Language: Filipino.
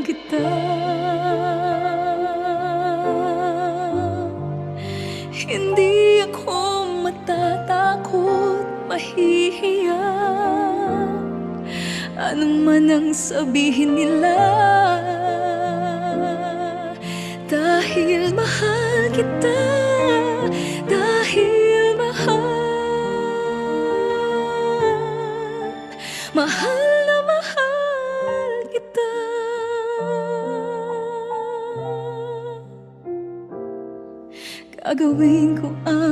kita. Hindi ako matatakot, mahihiya, anong man ang sabihin nila. Dahil mahal kita, dahil mahal na mahal kita. Gagawin ko ang